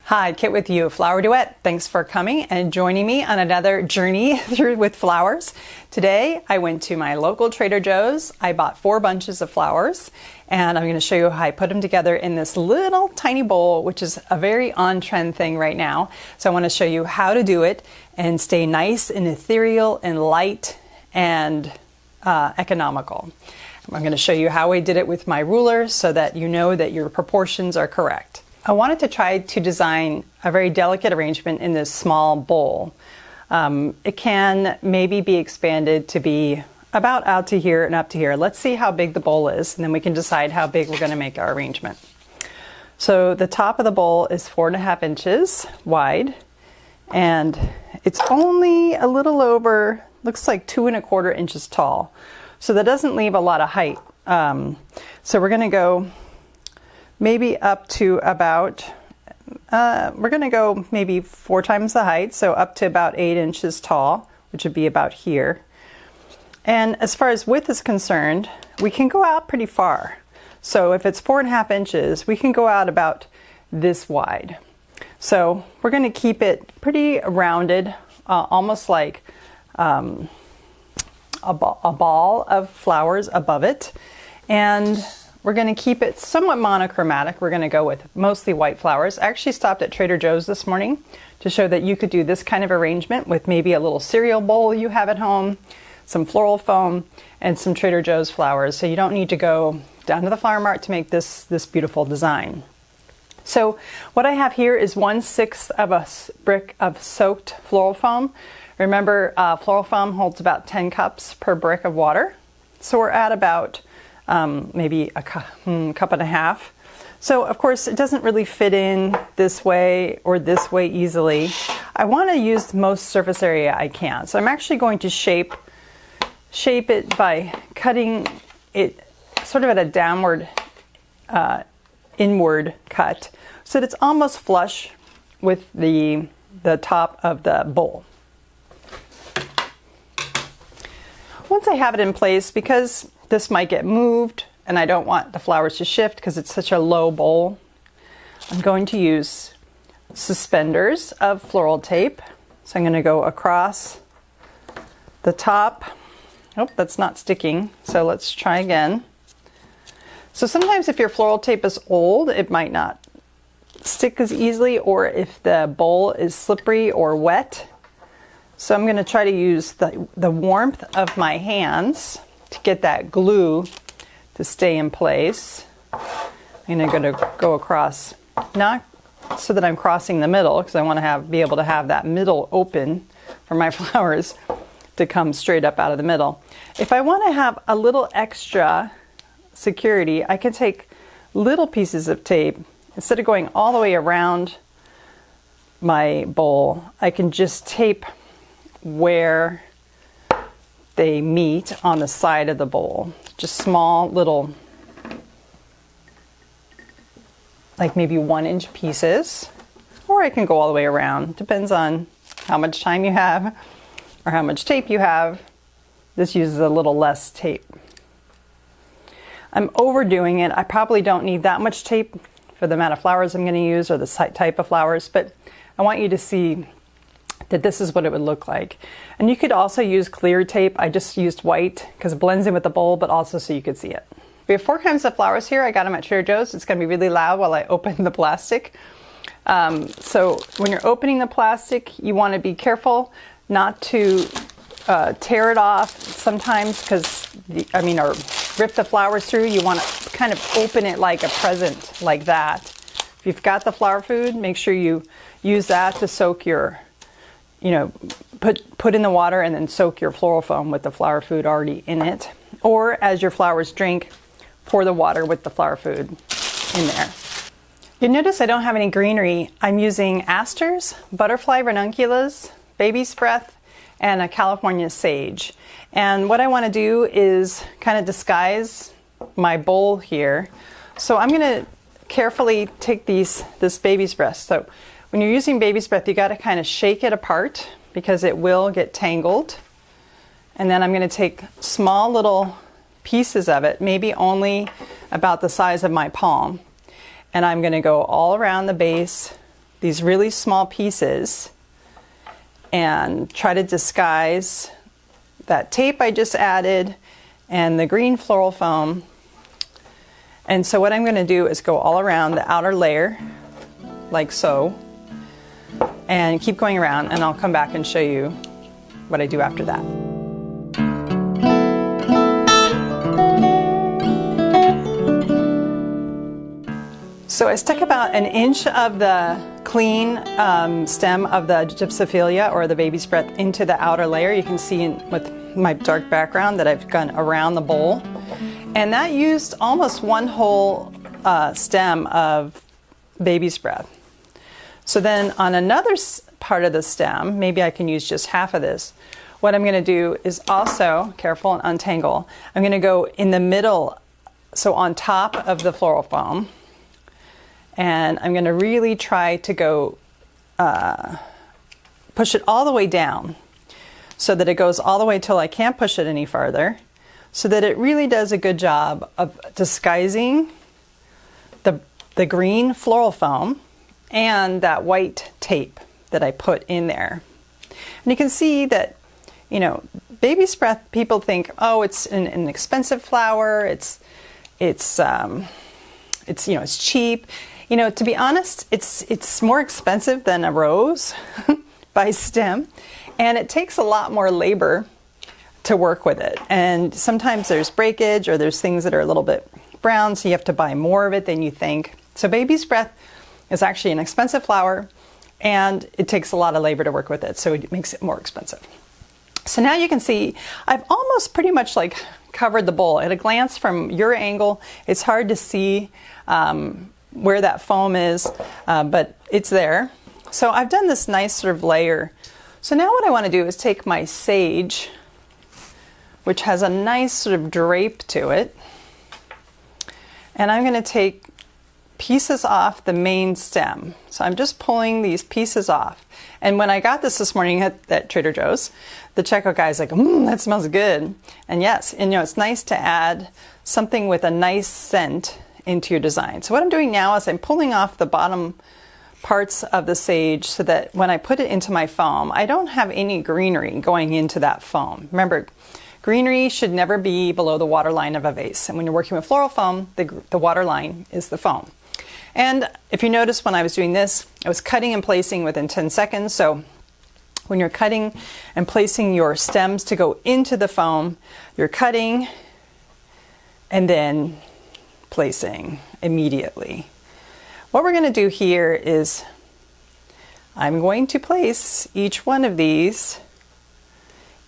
Hi, Kit with you, Flower Duet. Thanks for coming and joining me on another journey through with flowers. Today, I went to my local Trader Joe's. I bought 4 bunches of flowers, and I'm going to show you how I put them together in this little tiny bowl, which is a very on-trend thing right now. So I want to show you how to do it and stay nice and ethereal and light and economical. I'm going to show you how I did it with my ruler so that you know that your proportions are correct. I wanted to try to design a very delicate arrangement in this small bowl. It can maybe be expanded to be about out to here and up to here. Let's see how big the bowl is, and then we can decide how big we're going to make our arrangement. So the top of the bowl is 4.5 inches wide, and it's only a little over, looks like 2.25 inches tall. So that doesn't leave a lot of height. So we're going to go maybe up to about, we're going to go maybe 4 times the height, so up to about 8 inches tall, which would be about here. And as far as width is concerned, we can go out pretty far. So if it's 4.5 inches, we can go out about this wide. So we're going to keep it pretty rounded, almost like a ball of flowers above it. And we're going to keep it somewhat monochromatic. We're going to go with mostly white flowers. I actually stopped at Trader Joe's this morning to show that you could do this kind of arrangement with maybe a little cereal bowl you have at home, some floral foam, and some Trader Joe's flowers. So you don't need to go down to the flower mart to make this beautiful design. So what I have here is 1/6 of a brick of soaked floral foam. Remember, floral foam holds about 10 cups per brick of water. So we're at about maybe a cup and a half. So of course it doesn't really fit in this way or this way easily. I want to use the most surface area I can. So I'm actually going to shape it by cutting it sort of at a downward inward cut so that it's almost flush with the top of the bowl. Once I have it in place, because this might get moved and I don't want the flowers to shift because it's such a low bowl, I'm going to use suspenders of floral tape. So I'm going to go across the top. Oh, that's not sticking. So let's try again. So sometimes if your floral tape is old, it might not stick as easily, or if the bowl is slippery or wet. So I'm going to try to use the warmth of my hands to get that glue to stay in place. And I'm going to go across, not so that I'm crossing the middle, because I want to be able to have that middle open for my flowers to come straight up out of the middle. If I want to have a little extra security, I can take little pieces of tape. Instead of going all the way around my bowl, I can just tape where they meet on the side of the bowl. Just small little, like maybe 1-inch pieces, or I can go all the way around. Depends on how much time you have or how much tape you have. This uses a little less tape. I'm overdoing it. I probably don't need that much tape for the amount of flowers I'm going to use or the type of flowers, but I want you to see that this is what it would look like. And you could also use clear tape. I just used white because it blends in with the bowl, but also so you could see it. We have 4 kinds of flowers here. I got them at Trader Joe's. It's going to be really loud while I open the plastic. So when you're opening the plastic, you want to be careful not to tear it off sometimes, or rip the flowers through. You want to kind of open it like a present, like that. If you've got the flower food, make sure you use that to soak your, put in the water and then soak your floral foam with the flower food already in it. Or as your flowers drink, pour the water with the flower food in there. You'll notice I don't have any greenery. I'm using asters, Butterfly Ranunculus, baby's breath, and a California sage. And what I want to do is kind of disguise my bowl here. So I'm going to carefully take this baby's breath. So when you're using baby's breath, you got to kind of shake it apart because it will get tangled. And then I'm going to take small little pieces of it, maybe only about the size of my palm. And I'm going to go all around the base these really small pieces and try to disguise that tape I just added and the green floral foam. And so what I'm going to do is go all around the outer layer, like so, and keep going around, and I'll come back and show you what I do after that. So I stuck about an inch of the clean stem of the Gypsophilia, or the baby's breath, into the outer layer. You can see with my dark background that I've gone around the bowl. And that used almost one whole stem of baby's breath. So then on another part of the stem, maybe I can use just half of this. What I'm going to do is also, careful and untangle, I'm going to go in the middle, so on top of the floral foam. And I'm going to really try to go push it all the way down so that it goes all the way till I can't push it any farther, so that it really does a good job of disguising the green floral foam and that white tape that I put in there. And you can see that, you know, baby's breath, people think, oh, it's an expensive flower, it's cheap. You know, to be honest, it's more expensive than a rose by stem, and it takes a lot more labor to work with it. And sometimes there's breakage, or there's things that are a little bit brown, so you have to buy more of it than you think. So baby's breath is actually an expensive flower, and it takes a lot of labor to work with it, so it makes it more expensive. So now you can see I've almost pretty much like covered the bowl. At a glance from your angle, it's hard to see where that foam is, but it's there. So I've done this nice sort of layer. So now what I want to do is take my sage, which has a nice sort of drape to it, and I'm going to take pieces off the main stem. So I'm just pulling these pieces off. And when I got this morning at Trader Joe's, the checkout guy's like, that smells good. And yes, and you know, it's nice to add something with a nice scent into your design. So what I'm doing now is I'm pulling off the bottom parts of the sage so that when I put it into my foam, I don't have any greenery going into that foam. Remember, greenery should never be below the water line of a vase. And when you're working with floral foam, the water line is the foam. And if you notice when I was doing this, I was cutting and placing within 10 seconds. So when you're cutting and placing your stems to go into the foam, you're cutting and then placing immediately. What we're going to do here is I'm going to place each one of these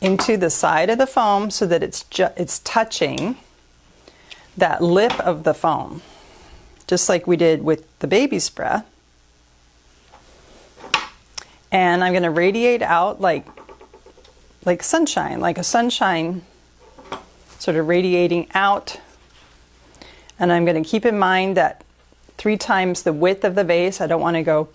into the side of the foam so that it's touching that lip of the foam, just like we did with the baby's breath. And I'm going to radiate out like sunshine, like a sunshine sort of radiating out. And I'm going to keep in mind that 3 times the width of the vase. I don't want to go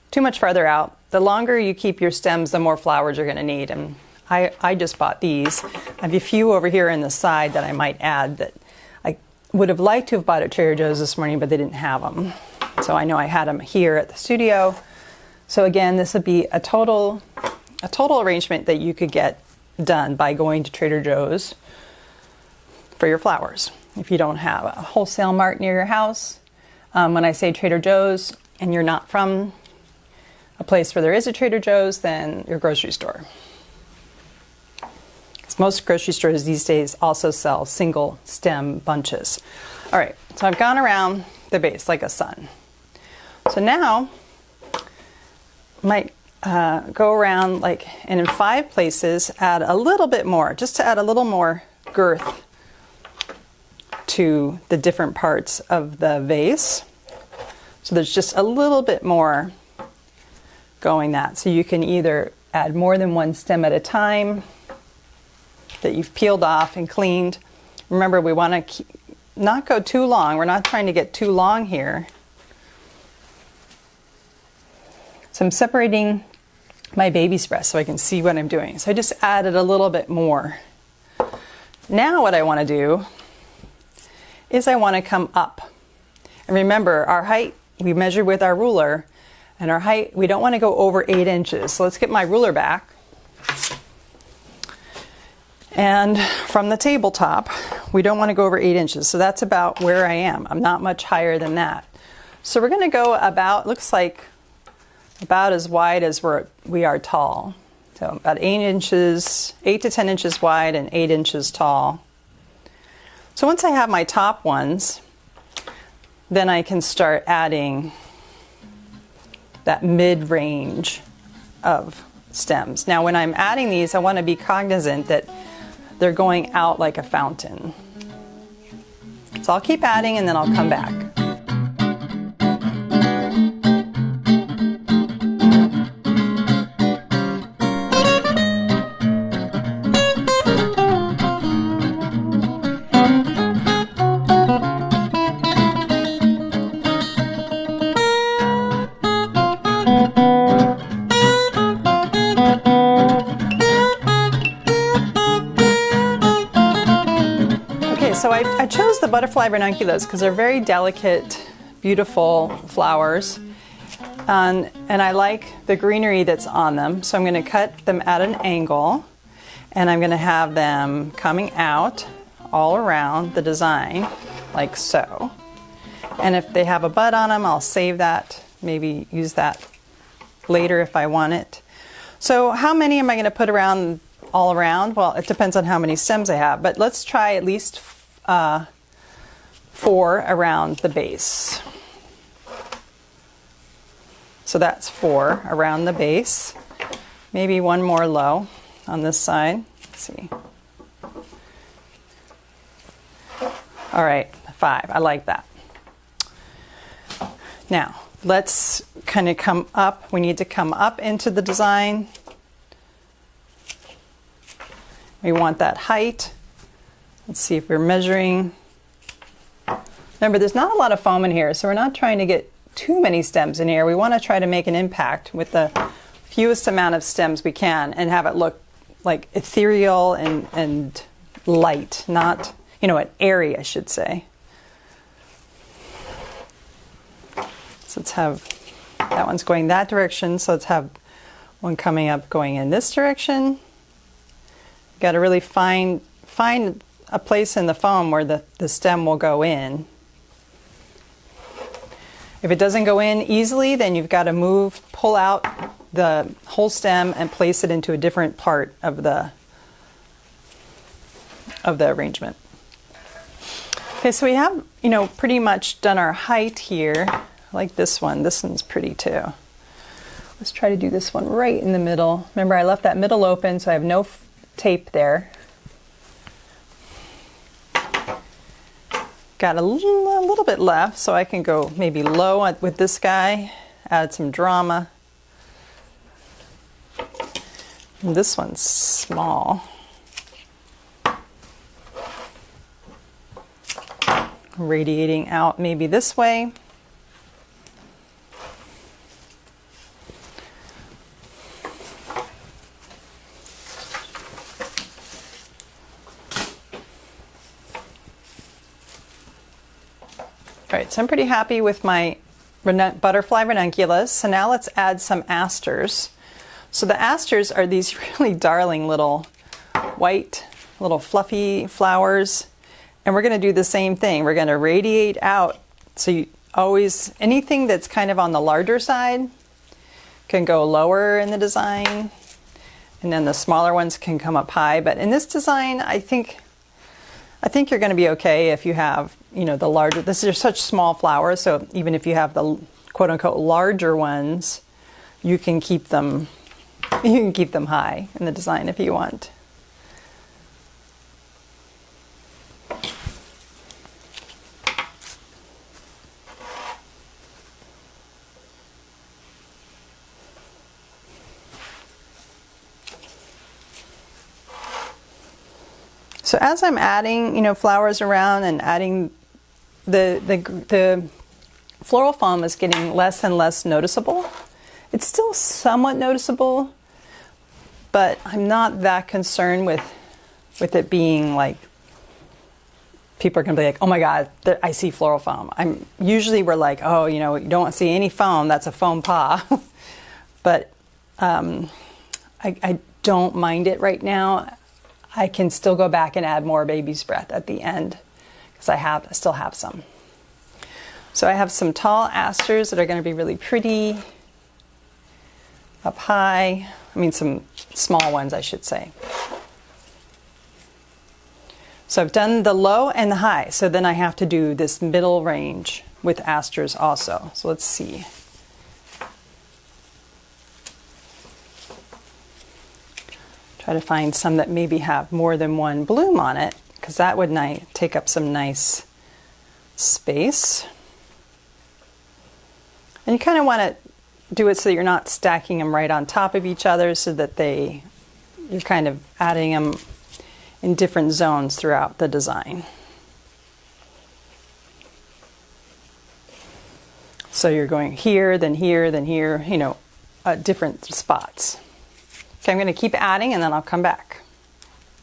too much farther out. The longer you keep your stems, the more flowers you're going to need. And I just bought these. I have a few over here in the side that I might add that I would have liked to have bought at Trader Joe's this morning, but they didn't have them. So I know I had them here at the studio. So again, this would be a total arrangement that you could get done by going to Trader Joe's for your flowers. If you don't have a wholesale mart near your house, when I say Trader Joe's and you're not from a place where there is a Trader Joe's, then your grocery store. Because most grocery stores these days also sell single stem bunches. All right, so I've gone around the base like a sun. So now might go around and in 5 places add a little bit more, just to add a little more girth to the different parts of the vase. So there's just a little bit more going that. So you can either add more than 1 stem at a time that you've peeled off and cleaned. Remember, we want to not go too long. We're not trying to get too long here. So I'm separating my baby's breath so I can see what I'm doing. So I just added a little bit more. Now what I want to do is I want to come up. And remember, our height we measured with our ruler, And our height, we don't want to go over 8 inches. So let's get my ruler back. And from the tabletop, we don't want to go over 8 inches. So that's about where I am. I'm not much higher than that. So we're going to go about, looks like about as wide as we are tall. So about 8 inches, 8 to 10 inches wide and 8 inches tall. So once I have my top ones, then I can start adding that mid-range of stems. Now when I'm adding these, I want to be cognizant that they're going out like a fountain. So I'll keep adding and then I'll come back. So I chose the Butterfly Ranunculus because they're very delicate, beautiful flowers. And I like the greenery that's on them. So I'm going to cut them at an angle. And I'm going to have them coming out all around the design, like so. And if they have a bud on them, I'll save that, maybe use that later if I want it. So how many am I going to put around all around? Well, it depends on how many stems I have. But let's try at least 4 around the base. So that's 4 around the base. Maybe one more low on this side. Let's see. All right, 5. I like that. Now, let's kind of come up. We need to come up into the design. We want that height. Let's see if we're measuring. Remember, there's not a lot of foam in here, so we're not trying to get too many stems in here. We want to try to make an impact with the fewest amount of stems we can and have it look like ethereal and light, not, airy, I should say. So let's have, that one's going that direction, so let's have one coming up going in this direction. Got to really find a place in the foam where the stem will go in. If it doesn't go in easily, then you've got to pull out the whole stem and place it into a different part of the arrangement. Okay, so we have, pretty much done our height here. I like this one. This one's pretty too. Let's try to do this one right in the middle. Remember, I left that middle open, so I have no tape there. Got a little bit left, so I can go maybe low with this guy, add some drama. And this one's small. Radiating out maybe this way. All right, so I'm pretty happy with my Butterfly Ranunculus. So now let's add some asters. So the asters are these really darling little white, little fluffy flowers. And we're going to do the same thing. We're going to radiate out. So you always, anything that's kind of on the larger side can go lower in the design. And then the smaller ones can come up high. But in this design, I think you're going to be okay if you have, the larger, this is such small flowers, so even if you have the quote unquote larger ones, you can keep them high in the design if you want. So as I'm adding, flowers around and adding the floral foam is getting less and less noticeable. It's still somewhat noticeable, but I'm not that concerned with it being like people are going to be like, oh my God, I see floral foam. Usually we're like, oh, you know, you don't see any foam, that's a foam pas. But I don't mind it right now. I can still go back and add more baby's breath at the end because I still have some. So I have some tall asters that are going to be really pretty up high. I mean, some small ones, I should say. So I've done the low and the high. So then I have to do this middle range with asters also. So let's see. Try to find some that maybe have more than one bloom on it, because that would take up some nice space. And you kind of want to do it so that you're not stacking them right on top of each other, so that you're kind of adding them in different zones throughout the design. So you're going here, then here, then here, you know, different spots. Okay, I'm going to keep adding and then I'll come back.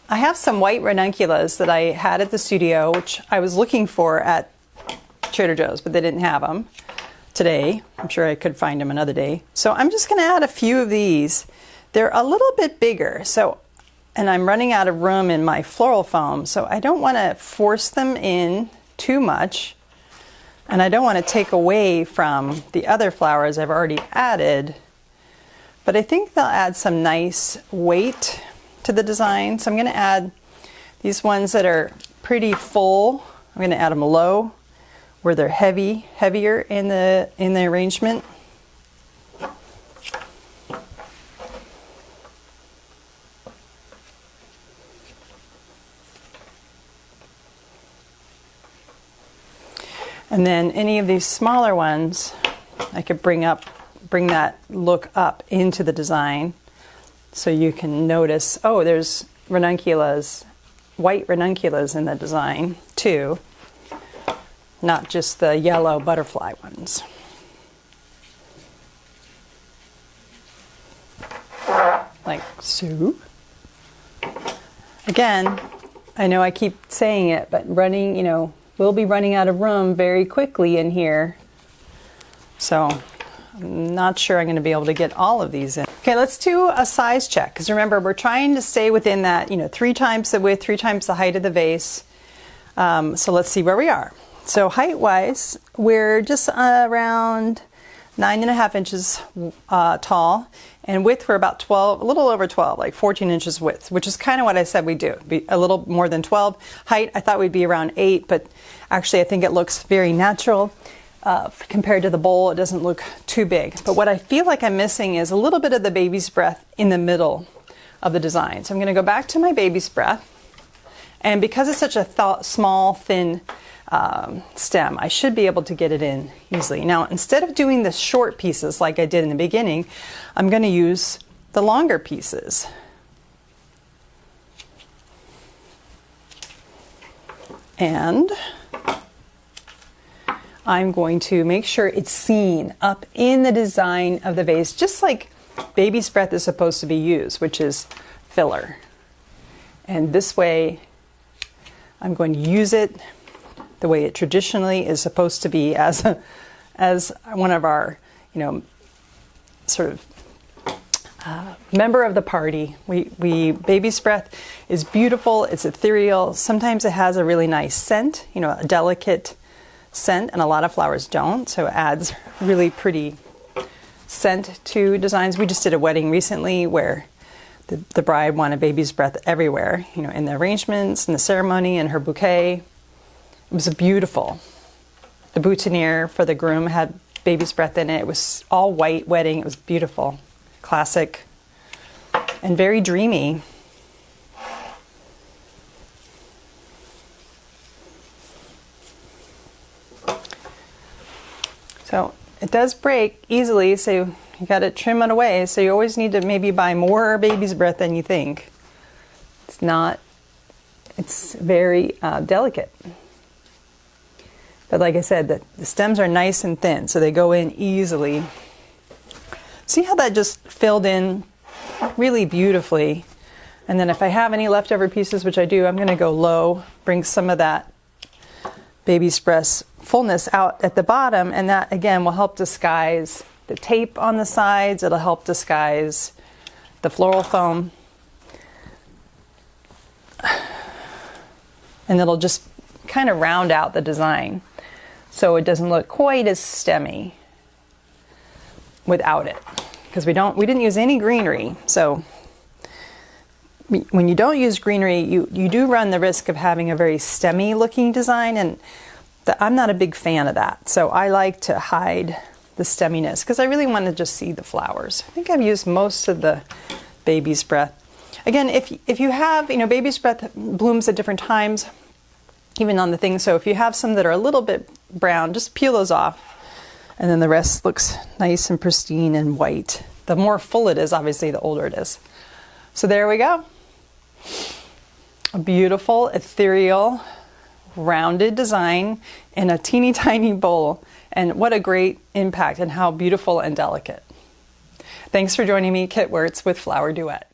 I have some white ranunculus that I had at the studio, which I was looking for at Trader Joe's, but they didn't have them today. I'm sure I could find them another day. So I'm just going to add a few of these. They're a little bit bigger, and I'm running out of room in my floral foam, so I don't want to force them in too much, and I don't want to take away from the other flowers I've already added, but I think they'll add some nice weight to the design. So I'm going to add these ones that are pretty full. I'm going to add them low, where they're heavier in the arrangement. And then any of these smaller ones, I could bring that look up into the design, so you can notice, oh, there's ranunculus, white ranunculus in the design too, not just the yellow butterfly ones. Like so. Again, I know I keep saying it, but we'll be running out of room very quickly in here. So I'm not sure I'm going to be able to get all of these in. Okay, let's do a size check, because remember, we're trying to stay within that, 3 times the width, 3 times the height of the vase. So let's see where we are. So height-wise, we're just around 9.5 inches tall, and width we're about 12, a little over 12, like 14 inches width, which is kind of what I said we'd do, be a little more than 12. Height, I thought we'd be around 8, but actually I think it looks very natural. Compared to the bowl, it doesn't look too big. But what I feel like I'm missing is a little bit of the baby's breath in the middle of the design. So I'm going to go back to my baby's breath, and because it's such a small, thin stem, I should be able to get it in easily. Now, instead of doing the short pieces like I did in the beginning, I'm going to use the longer pieces. And I'm going to make sure it's seen up in the design of the vase, just like baby's breath is supposed to be used, which is filler. And this way, I'm going to use it the way it traditionally is supposed to be, as one of our, sort of member of the party. Baby's breath is beautiful. It's ethereal. Sometimes it has a really nice scent, a delicate scent, and a lot of flowers don't, so it adds really pretty scent to designs. We just did a wedding recently where the bride wanted baby's breath everywhere, in the arrangements, in the ceremony, in her bouquet. It was beautiful. The boutonniere for the groom had baby's breath in it. It was all white wedding. It was beautiful, classic, and very dreamy. So it does break easily, so you got to trim it away. So you always need to maybe buy more baby's breath than you think. It's very delicate. But like I said, the stems are nice and thin, so they go in easily. See how that just filled in really beautifully? And then if I have any leftover pieces, which I do, I'm going to go low, bring some of that baby's breast fullness out at the bottom, and that again will help disguise the tape on the sides. It'll help disguise the floral foam, and it'll just kind of round out the design so it doesn't look quite as stemmy without it, because we didn't use any greenery. So when you don't use greenery, you do run the risk of having a very stemmy looking design, and I'm not a big fan of that. So I like to hide the stemminess because I really want to just see the flowers. I think I've used most of the baby's breath. Again, if you have, baby's breath blooms at different times, even on the thing. So if you have some that are a little bit brown, just peel those off, and then the rest looks nice and pristine and white. The more full it is, obviously, the older it is. So there we go. A beautiful, ethereal, rounded design in a teeny tiny bowl, and what a great impact and how beautiful and delicate. Thanks for joining me, Kit Wirtz with Flower Duet.